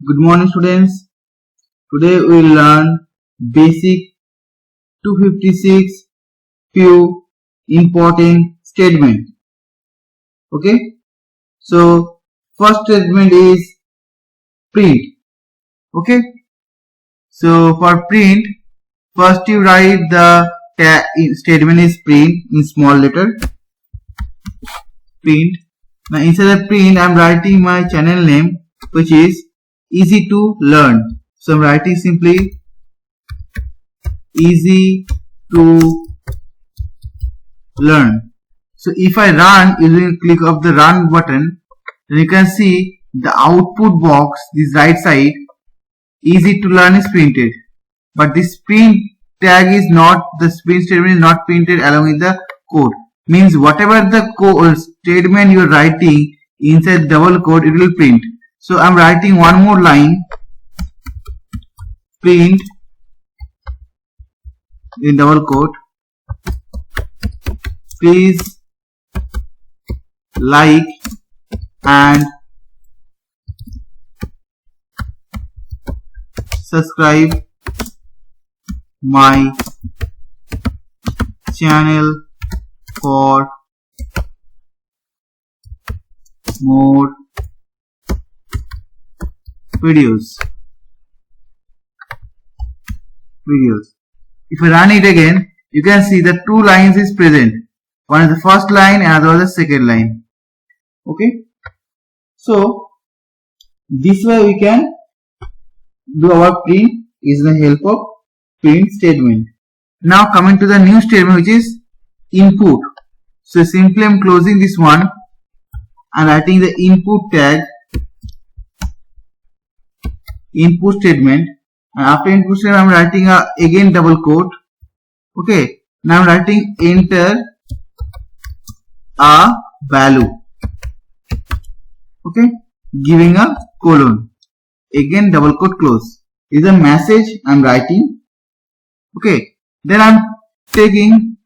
Good morning students. Today we will learn basic 256 few important statement. Okay. So first statement is print. Okay. So for print, first you write the statement is print in small letter. Print. Now inside the print I am writing my channel name, which is easy to learn. So I'm writing simply easy to learn. So if I run using click of the run button, then you can see the output box, this right side, easy to learn is printed. But this print tag is not, the print statement is not printed along with the code. Means whatever the code statement you are writing inside double quote, it will print. So I'm writing one more line, print in double quote, please like and subscribe my channel for more videos. If I run it again, you can see the two lines is present. One is the first line and other is the second line. Okay. So this way we can do our print is the help of print statement. Now coming to the new statement, which is input. So simply I am closing this one and writing the input tag, input statement, and after input statement I am writing again double quote. Okay, now I am writing enter a value. Okay, giving a colon, again double quote close. This is a message I am writing. Okay, then I am taking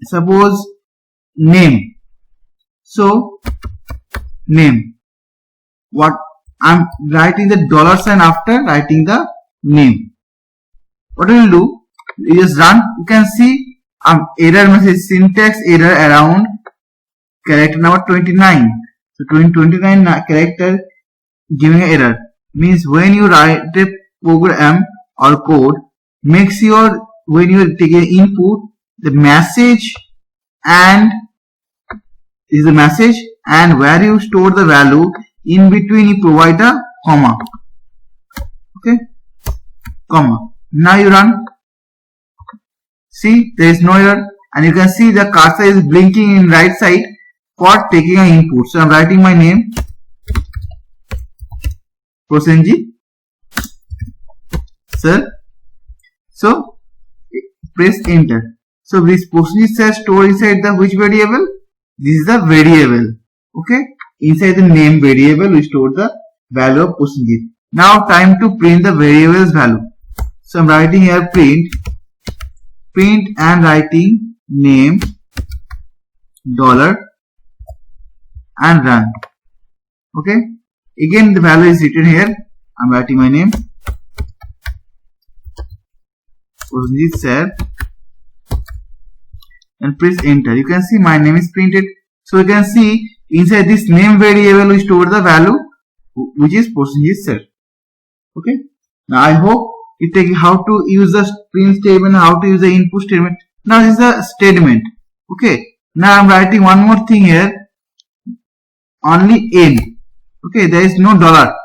suppose name. So name, what I am writing the dollar sign after writing the name. What we will do, you just run. You can see error message, syntax error around character number 29. So 29 character giving an error. Means when you write a program or code, make sure when you take an input, the message and is the message and where you store the value, in between you provide a comma. Okay, comma. Now you run. See, there is no error, and you can see the cursor is blinking in right side for taking an input. So I am writing my name, Prosenjit sir. So press enter. So this Prosenjit sir store inside the which variable? This is the variable. Okay, inside the name variable we store the value of Prosenjit. Now time to print the variable's value. So I am writing here print and writing name dollar and run. Okay, again the value is written here. I am writing my name Prosenjit sir and press enter. You can see my name is printed. So you can see inside this name variable we store the value which is Prosenjit sir. Okay, now I hope you take how to use the print statement, how to use the input statement. Now this is the statement. Okay, now I am writing one more thing here, only n. Okay, there is no dollar.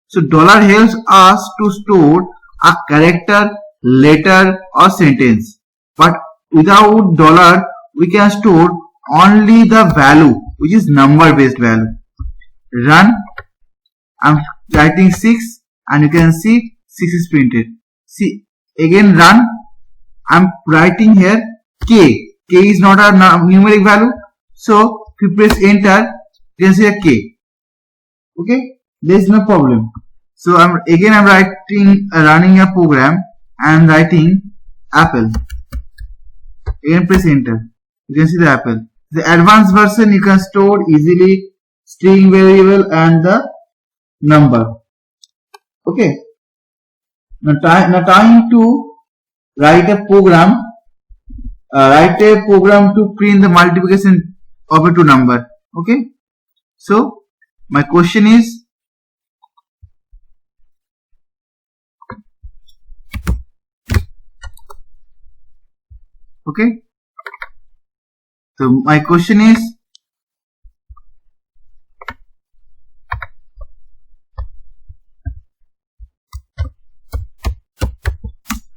So dollar helps us to store a character, letter or sentence, but without dollar we can store only the value which is number based value. Run. I am writing 6 and you can see 6 is printed. See, again run. I am writing here k. K is not a numeric value. So if you press enter, you can see a k. Okay, there is no problem. So I'm writing running a program and writing apple. Again press enter. You can see the apple. The advanced version you can store easily string variable and the number. Okay. Now time to write a program. Write a program to print the multiplication of a two number. Okay. So my question is, okay. So my question is,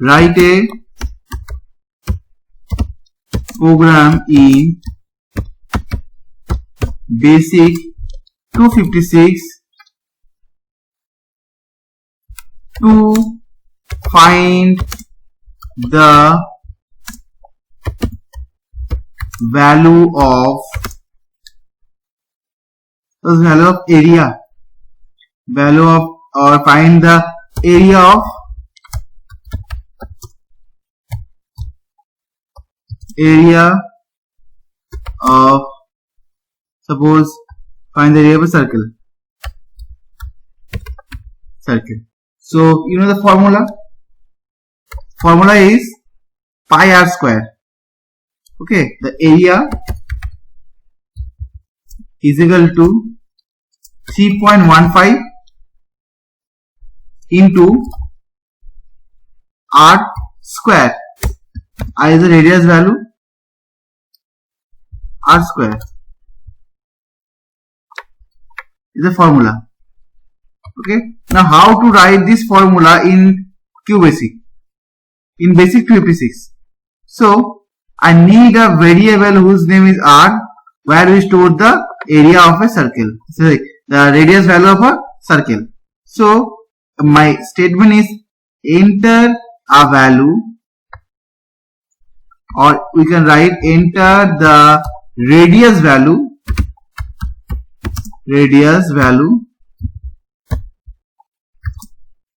write a program in BASIC 256 to find the value of area, value of, or find the area of suppose find the area of a circle. So you know the formula is pi r square. Okay, the area is equal to 3.15 into r square. R is the radius value, r square is the formula. Okay, now how to write this formula in QBasic, in BASIC 256? So I need a variable whose name is r, where we store the area of a circle, sorry, the radius value of a circle. So my statement is enter a value, or we can write enter the radius value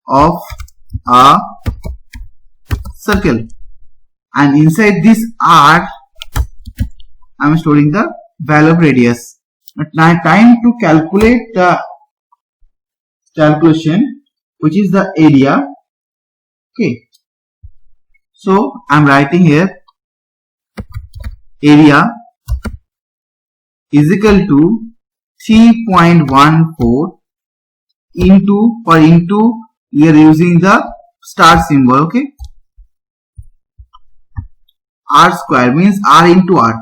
of a circle, and inside this r I am storing the value of radius. Now time to calculate the calculation, which is the area. Okay, so I am writing here area is equal to 3.14 into we are using the star symbol. Okay, r square means r into r.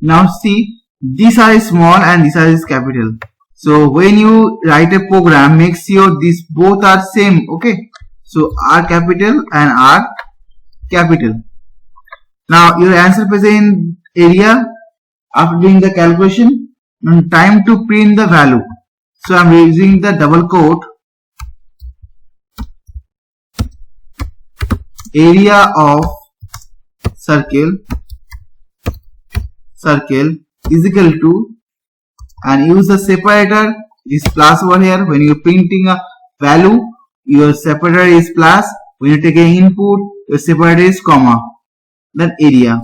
Now see, these are small and these are capital. So when you write a program, make sure these both are same. Okay, so r capital and r capital. Now your answer present in area after doing the calculation. And time to print the value. So I am using the double quote, area of circle is equal to, and use the separator is plus over here. When you are printing a value, your separator is plus. When you take an input, your separator is comma, then area.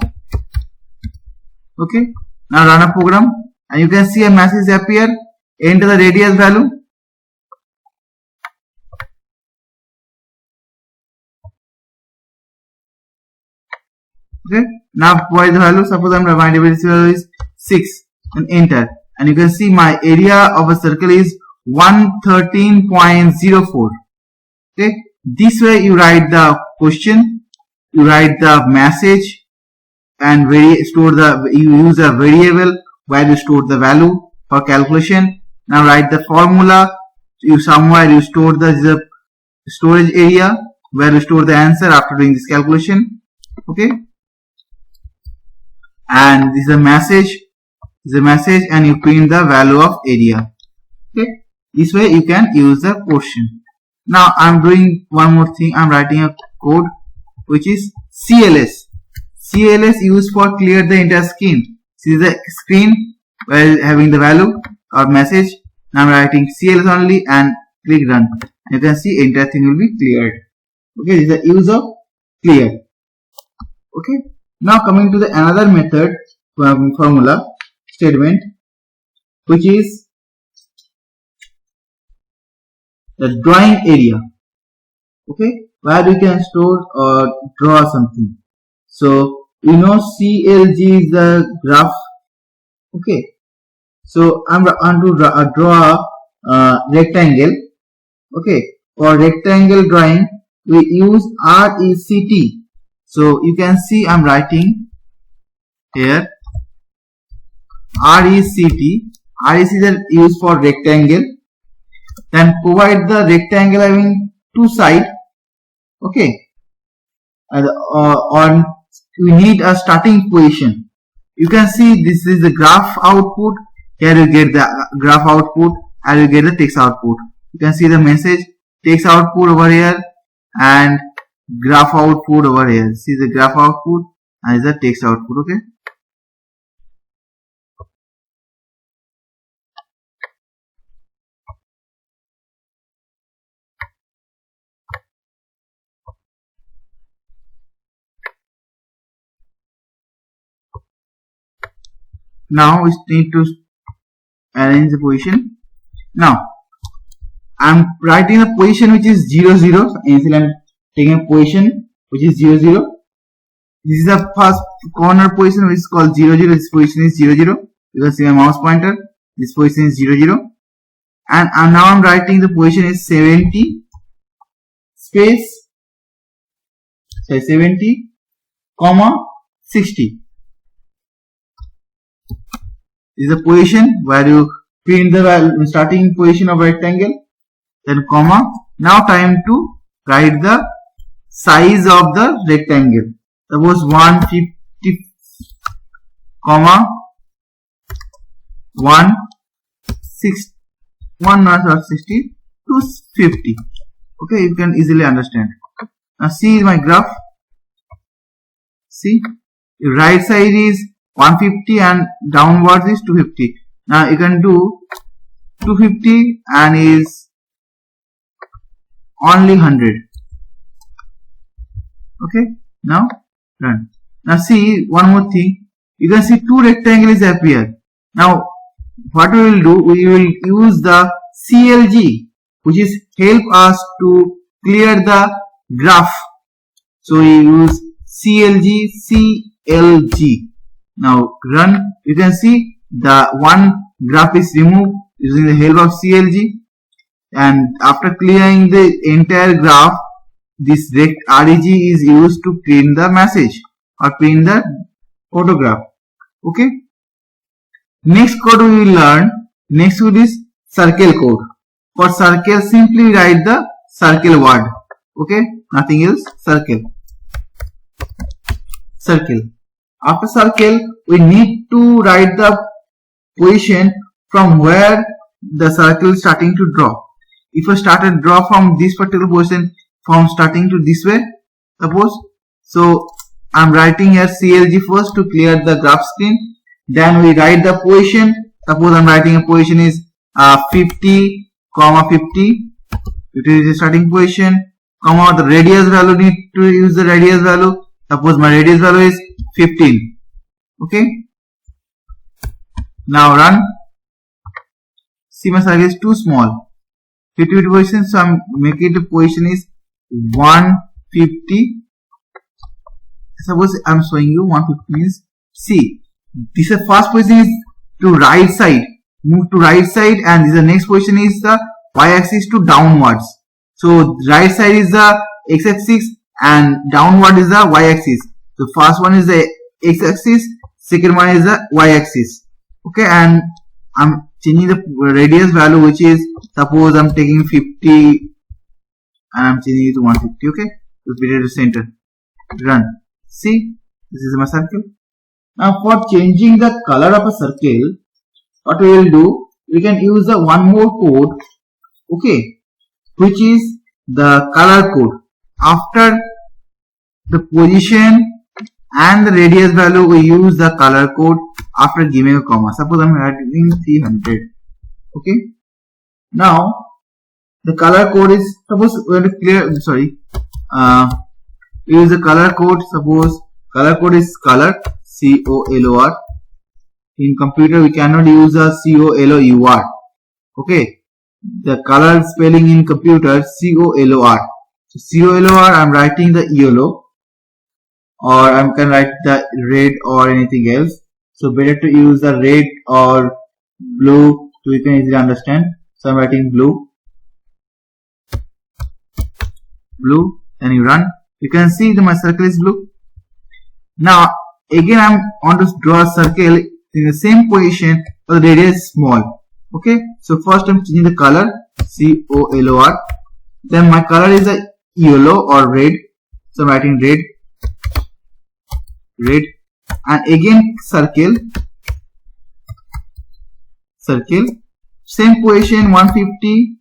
Okay, now run a program and you can see a message appear, enter the radius value. Okay, now provide the value. Suppose my radius value is 6 and enter, and you can see my area of a circle is 113.04. Okay, this way you write the question, you write the message, and you use a variable where you store the value for calculation. Now write the formula. Somewhere you store the storage area where you store the answer after doing this calculation. Okay, and this is a message. And you print the value of area. Okay, this way you can use the question. Now I am doing one more thing. I am writing a code which is CLS. CLS used for clear the entire screen. This is the screen while having the value or message. Now I am writing CLS only and click run. You can see entire thing will be cleared. Okay, this is the use of clear. Okay, now coming to the another method formula statement, which is the drawing area, okay, where we can store or draw something. So we know CLG is the graph, okay. So I'm going to draw a rectangle, okay. For rectangle drawing we use RECT. So you can see I'm writing here RECT. RECT is used for rectangle. Then provide the rectangle having two sides, okay. And on we need a starting position. You can see this is the graph output. Here you get the graph output and you get the text output. You can see the message text output over here and graph output over here. See the graph output and the text output, okay. Now we need to arrange the position. Now I'm writing a position which is 0 0. So initially I'm taking a position which is 0 0. This is the first corner position which is called 0 0. This position is 0 0. You can see my mouse pointer. This position is 0 0. And now I'm writing the position is 70 space, say 70 comma 60. This is the position where you print the starting position of rectangle, then comma. Now time to write the size of the rectangle. Suppose 150 comma 160 to 50. Okay, you can easily understand. Now see my graph. See, the right side is 150 and downwards is 250. Now you can do 250 and is only 100. Okay, now run. Now see one more thing. You can see two rectangles appear. Now what we will do, we will use the CLG, which is help us to clear the graph. So we use CLG. Now run. You can see the one graph is removed using the help of CLG, and after clearing the entire graph, this reg is used to print the message or print the photograph. Okay. Next code we will learn. Next code is circle code. For circle, simply write the circle word. Okay, nothing else. Circle. After circle, we need to write the position from where the circle is starting to draw. If I start to draw from this particular position, from starting to this way, suppose. So I'm writing here CLG first to clear the graph screen. Then we write the position. Suppose I'm writing a position is 50 comma 50. It is the starting position. Comma the radius value, need to use the radius value. Suppose my radius value is 15. Okay. Now run. See my circle is too small. 50 position, so I'm making the position is 150. Suppose I'm showing you 150 means, see, this is the first position is to right side, move to right side, and this is the next position is the y-axis to downwards. So right side is the x-axis and downward is the y-axis. The first one is the x-axis, second one is the y-axis. Okay, and I'm changing the radius value, which is, suppose I'm taking 50 and I'm changing it to 150. Okay, to put it to center. Run. See, this is my circle. Now for changing the color of a circle, what we will do, we can use the one more code, okay, which is the color code. After the position and the radius value, we use the color code after giving a comma. Suppose I'm writing 300. Okay. Now the color code is, suppose we have to clear, use the color code. Suppose color code is color, COLOR. In computer we cannot use a COLOUR. Okay. the color spelling in computer COLOR. So COLOR, I'm writing the yellow, or I can write the red or anything else. So better to use the red or blue so you can easily understand. So I'm writing blue, then you run. You can see my circle is blue. Now again I want to draw a circle in the same position, but the radius is small. Okay, so first I'm changing the color COLOR. Then my color is a yellow or red, so I'm writing red, and again circle, same position 150,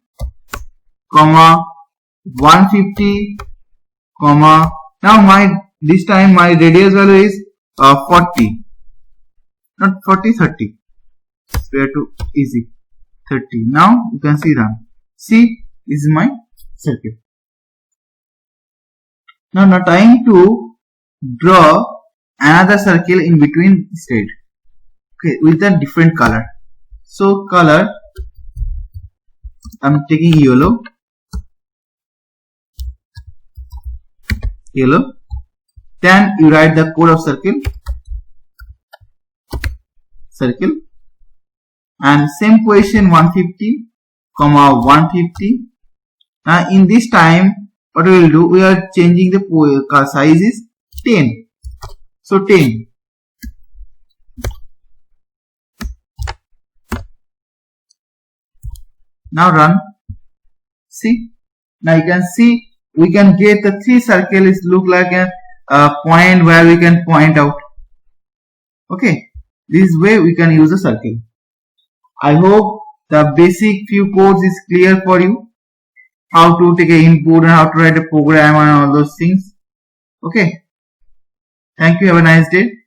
150, now this time my radius value is 40, not 40, 30. It's way too easy. 30. Now you can see run. See, this is my circle. Now trying to draw another circle in between this red. Okay, with a different color. So color, I'm taking yellow. Then you write the code of circle, and same position 150, 150. Now in this time, what we will do, we are changing the size is 10. So 10. Now run. See, now you can see we can get the 3 circles look like a point where we can point out. Okay, this way we can use a circle. I hope the basic few codes is clear for you. How to take an input and how to write a program and all those things. Okay. Thank you. Have a nice day.